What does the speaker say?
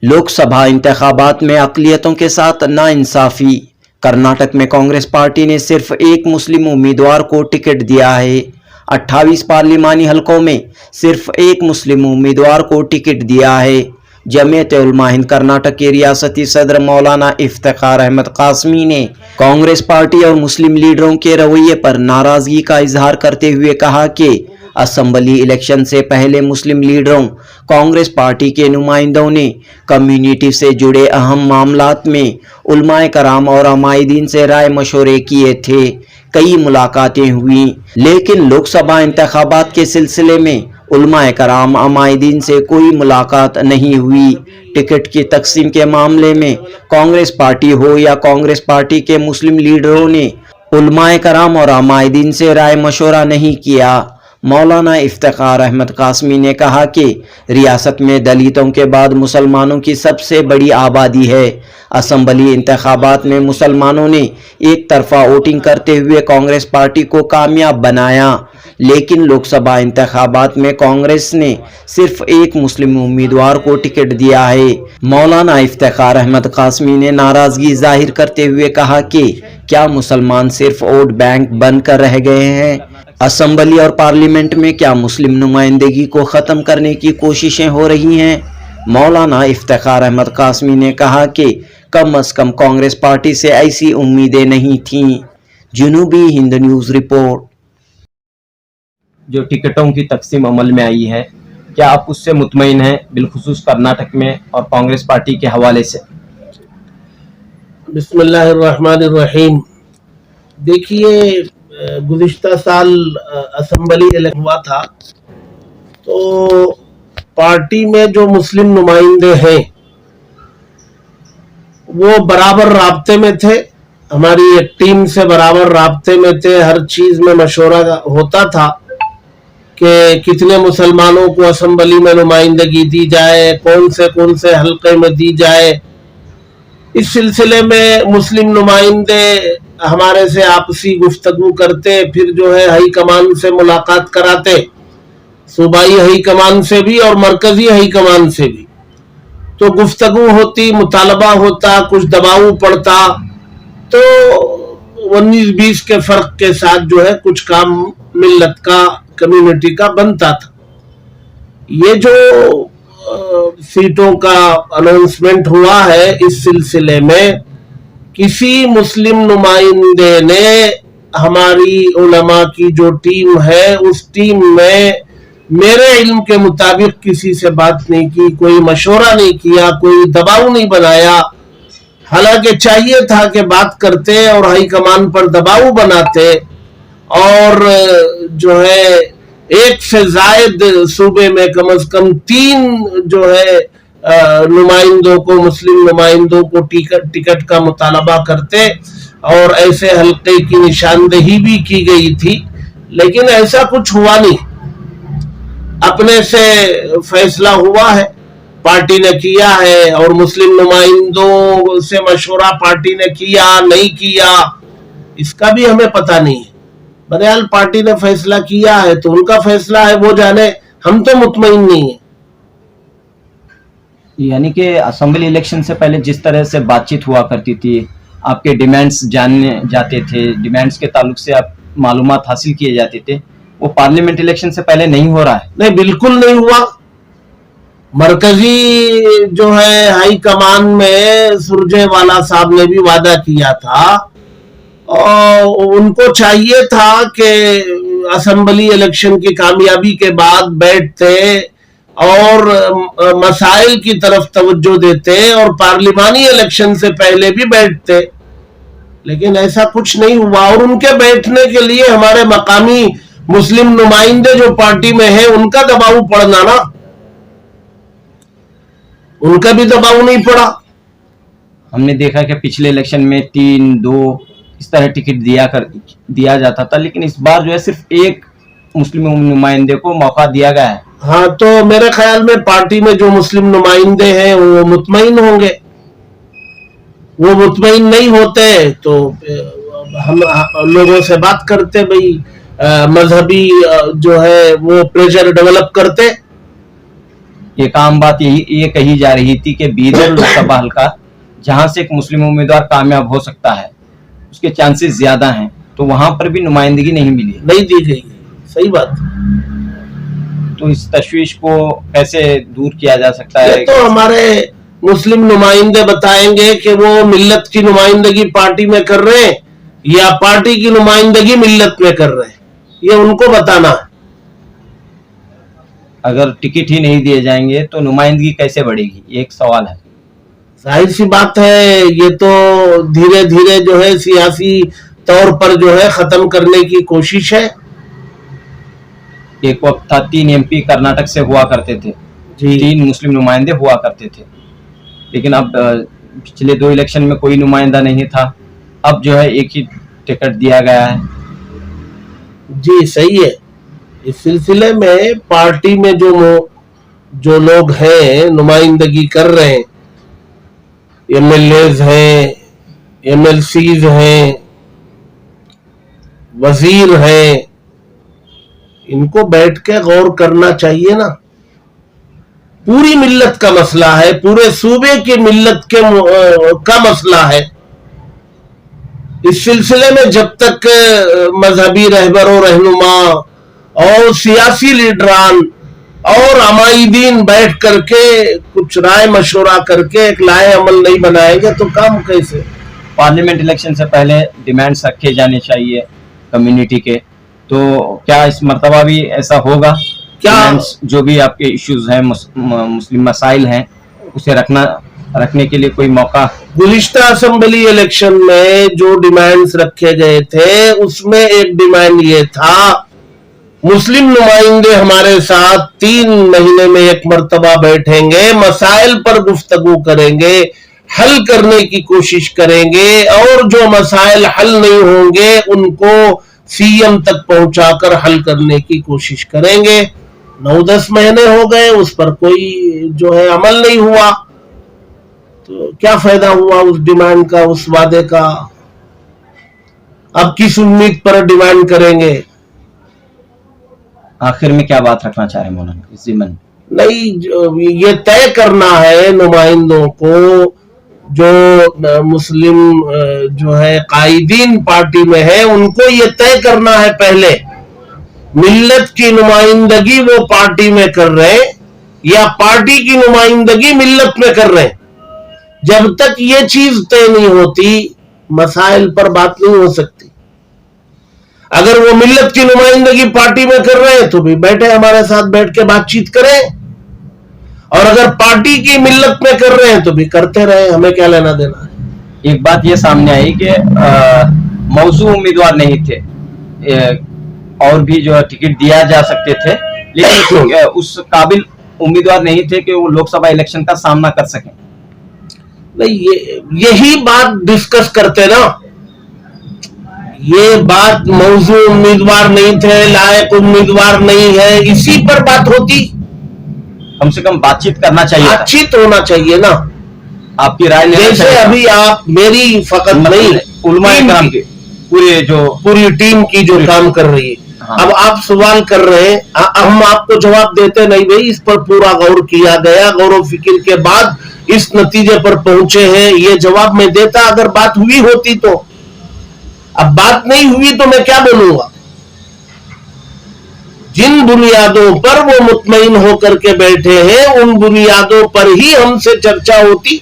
लोकसभा इंतखाबात में अक़लियतों के साथ नाइंसाफ़ी। कर्नाटक में कांग्रेस पार्टी ने सिर्फ एक मुस्लिम उम्मीदवार को टिकट दिया है। 28 पार्लिमानी हलकों में सिर्फ एक मुस्लिम उम्मीदवार को टिकट दिया है। जमीयत उलमा हिंद कर्नाटक के रियासती सदर मौलाना इफ्तिखार अहमद कासमी ने कांग्रेस पार्टी और मुस्लिम लीडरों के रवैये पर नाराजगी का इजहार करते हुए कहा कि असम्बली इलेक्शन से पहले मुस्लिम लीडरों, कांग्रेस पार्टी के नुमाइंदों ने कम्युनिटी से जुड़े अहम मामलात में उलमाए कराम और अमायदीन से राय मशवरे किए थे। कई मुलाकातें हुई, लेकिन लोकसभा इंतखाबात के सिलसिले में उलमाए कराम अमायदीन से कोई मुलाकात नहीं हुई। टिकट की तकसीम के मामले में कांग्रेस पार्टी हो या कांग्रेस पार्टी के मुस्लिम लीडरों ने उलमाए कराम और अमायदीन से राय मशवरा नहीं किया। मौलाना इफ्तिखार अहमद कासमी ने कहा कि रियासत में दलितों के बाद मुसलमानों की सबसे बड़ी आबादी है। असम्बली इंतखाबात में मुसलमानों ने एक तरफा वोटिंग करते हुए कांग्रेस पार्टी को कामयाब बनाया, लेकिन लोकसभा इंतखाबात में कांग्रेस ने सिर्फ एक मुस्लिम उम्मीदवार को टिकट दिया है। मौलाना इफ्तिखार अहमद कासमी ने नाराजगी जाहिर करते हुए कहा कि क्या मुसलमान सिर्फ वोट बैंक बनकर रह गए हैं? असम्बली और पार्लियामेंट में क्या मुस्लिम नुमाइंदगी को ख़त्म करने की कोशिशें हो रही हैं? मौलाना इफ्तिखार अहमद कासमी ने कहा कि कम अज़ कम कांग्रेस पार्टी से ऐसी उम्मीदें नहीं थीं। जनूबी हिंद न्यूज़ रिपोर्ट। जो टिकटों की तकसीम अमल में आई है, क्या आप उससे मुतमईन हैं, बिलखुसूस कर्नाटक में और कांग्रेस पार्टी के हवाले से? बिस्मिल्लाहिर्रहमानिर्रहीम। देखिए, गुज़िश्ता साल असम्बली इलेक्शन हुआ था, तो पार्टी में जो मुस्लिम नुमाइंदे हैं वो बराबर राब्ते में थे, हमारी एक टीम से बराबर राब्ते में थे। हर चीज में मशवरा होता था कि कितने मुसलमानों को असम्बली में नुमाइंदगी दी जाए, कौन से हल्के में दी जाए। इस सिलसिले में मुस्लिम नुमाइंदे हमारे से आपसी गुफ्तगू करते, फिर जो है हाई कमान से मुलाकात कराते, सूबाई हाई कमान से भी और मरकजी हाई कमान से भी। तो गुफ्तगू होती, मुतालबा होता, कुछ दबाव पड़ता, तो 19-20 के फर्क के साथ जो है कुछ काम मिल्लत का, कम्युनिटी का बनता था। ये जो सीटों का अनाउंसमेंट हुआ है, इस सिलसिले में किसी मुस्लिम नुमाइंदे ने हमारी उलमा की जो टीम है, उस टीम में मेरे इल्म के मुताबिक किसी से बात नहीं की, कोई मशवरा नहीं किया, कोई दबाव नहीं बनाया। हालांकि चाहिए था कि बात करते और हाई कमान पर दबाव बनाते और जो है एक से जायद सूबे में कम से कम 3 जो है नुमाइंदों को, मुस्लिम नुमाइंदों को टिकट का मुतालबा करते और ऐसे हल्के की निशानदेही भी की गई थी, लेकिन ऐसा कुछ हुआ नहीं। अपने से फैसला हुआ है, पार्टी ने किया है, और मुस्लिम नुमाइंदों से मशवरा पार्टी ने किया नहीं किया इसका भी हमें पता नहीं है। बहरहाल पार्टी ने फैसला किया है तो उनका फैसला है, वो जाने, हम तो मुतमईन नहीं है। यानी कि असेंबली इलेक्शन से पहले जिस तरह से बातचीत हुआ करती थी, आपके डिमांड्स जानने जाते थे, डिमांड्स के ताल्लुक से आप मालूमात हासिल किए जाते थे, वो पार्लियामेंट इलेक्शन से पहले नहीं हो रहा है? नहीं, बिल्कुल नहीं हुआ। मरकजी जो है हाई कमान में सुरजेवाला साहब ने भी वादा किया था और उनको चाहिए था कि असेंबली इलेक्शन की कामयाबी के बाद बैठते और मसाइल की तरफ तवज्जो देते और पार्लिमानी इलेक्शन से पहले भी बैठते, लेकिन ऐसा कुछ नहीं हुआ। और उनके बैठने के लिए हमारे मकामी मुस्लिम नुमाइंदे जो पार्टी में है उनका दबाव पड़ना ना, उनका भी दबाव नहीं पड़ा। हमने देखा कि पिछले इलेक्शन में 3-2 इस तरह टिकट दिया जाता था, लेकिन इस बार जो है सिर्फ एक मुस्लिम नुमाइंदे को मौका दिया गया है। हाँ, तो मेरे ख्याल में पार्टी में जो मुस्लिम नुमाइंदे हैं वो मुतमईन होंगे। वो मुतमईन नहीं होते तो हम लोगों से बात करते, भाई मजहबी जो है वो प्रेशर डेवलप करते एक आम बात ये कही जा रही थी कि बीदर लोकसभा हल्का जहां से एक मुस्लिम उम्मीदवार कामयाब हो सकता है, उसके चांसेस ज्यादा हैं, तो वहां पर भी नुमाइंदगी नहीं मिली है। नहीं दी गई। सही बात। तो इस तशवीश को कैसे दूर किया जा सकता है? ये तो हमारे मुस्लिम नुमाइंदे बताएंगे कि वो मिल्लत की नुमाइंदगी पार्टी में कर रहे हैं या पार्टी की नुमाइंदगी मिल्लत में कर रहे हैं, ये उनको बताना है। अगर टिकट ही नहीं दिए जाएंगे तो नुमाइंदगी कैसे बढ़ेगी, ये एक सवाल है। जाहिर सी बात है, ये तो धीरे धीरे जो है सियासी तौर पर जो है खत्म करने की कोशिश है। एक वक्त था 3 MP कर्नाटक से हुआ करते थे, जी 3 मुस्लिम नुमाइंदे हुआ करते थे, लेकिन अब पिछले 2 इलेक्शन में कोई नुमाइंदा नहीं था। अब जो है एक ही टिकट दिया गया है। जी सही है। इस सिलसिले में पार्टी में जो लोग हैं नुमाइंदगी कर रहे हैं, MLAs हैं, MLCs हैं, वजीर हैं, इनको बैठ के गौर करना चाहिए ना। पूरी मिल्लत का मसला है, पूरे सूबे की मिल्लत का मसला है। इस सिलसिले में जब तक मजहबी रहबरों, रहनुमा और सियासी लीडरान और अमाइदीन बैठ करके कुछ राय मशवरा करके एक लाए अमल नहीं बनाएंगे तो काम कैसे? पार्लियामेंट इलेक्शन से पहले डिमांड्स रखे जाने चाहिए कम्युनिटी के, तो क्या इस मर्तबा भी ऐसा होगा? क्या डिमांड्स जो भी आपके इश्यूज हैं, मुस्लिम मसाइल हैं, उसे रखने के लिए कोई मौका? गुज़िश्ता असेंबली इलेक्शन में जो डिमांड्स रखे गए थे उसमें एक डिमांड ये था, मुस्लिम नुमाइंदे हमारे साथ 3 महीने में एक मर्तबा बैठेंगे, मसाइल पर गुफ्तगू करेंगे, हल करने की कोशिश करेंगे और जो मसाइल हल नहीं होंगे उनको CM तक पहुंचाकर हल करने की कोशिश करेंगे। 9-10 महीने हो गए, उस पर कोई जो है अमल नहीं हुआ, तो क्या फायदा हुआ उस डिमांड का, उस वादे का? अब किस उम्मीद पर डिमांड करेंगे? आखिर में क्या बात रखना चाह रहे हैं मौलाना इस ज़िम्मन? नहीं, ये तय करना है नुमाइंदों को, जो मुस्लिम जो है कायदीन पार्टी में है, उनको ये तय करना है पहले, मिल्लत की नुमाइंदगी वो पार्टी में कर रहे हैं या पार्टी की नुमाइंदगी मिल्लत में कर रहे हैं। जब तक ये चीज तय नहीं होती, मसाइल पर बात नहीं हो सकती। अगर वो मिल्लत की नुमाइंदगी पार्टी में कर रहे हैं तो भी बैठे हमारे साथ बैठ के बातचीत करें, और अगर पार्टी की मिल्लत में कर रहे हैं तो भी करते रहे, हमें क्या लेना देना है। एक बात ये सामने आई कि मौजू उम्मीदवार नहीं थे, और भी जो टिकट दिया जा सकते थे, लेकिन उस काबिल उम्मीदवार नहीं थे कि वो लोकसभा इलेक्शन का सामना कर सकें। नहीं, यही बात डिस्कस करते ना, ये बात मौजू उम्मीदवार नहीं थे, लायक उम्मीदवार नहीं है, इसी पर बात होती। कम से कम बातचीत करना चाहिए, बातचीत होना चाहिए ना। आपकी राय लेना जैसे चाहिए। अभी आप मेरी फकत नहीं, उलमा इकराम की पूरी टीम की जो काम कर रही है, हाँ। अब आप सवाल कर रहे हैं, हम आपको जवाब देते नहीं, भाई इस पर पूरा गौर किया गया, गौर व फिक्र के बाद इस नतीजे पर पहुंचे हैं, ये जवाब मैं देता अगर बात हुई होती तो। अब बात नहीं हुई तो मैं क्या बोलूंगा? जिन बुनियादों पर वो मुतमईन होकर के बैठे हैं, उन बुनियादों पर ही हमसे चर्चा होती,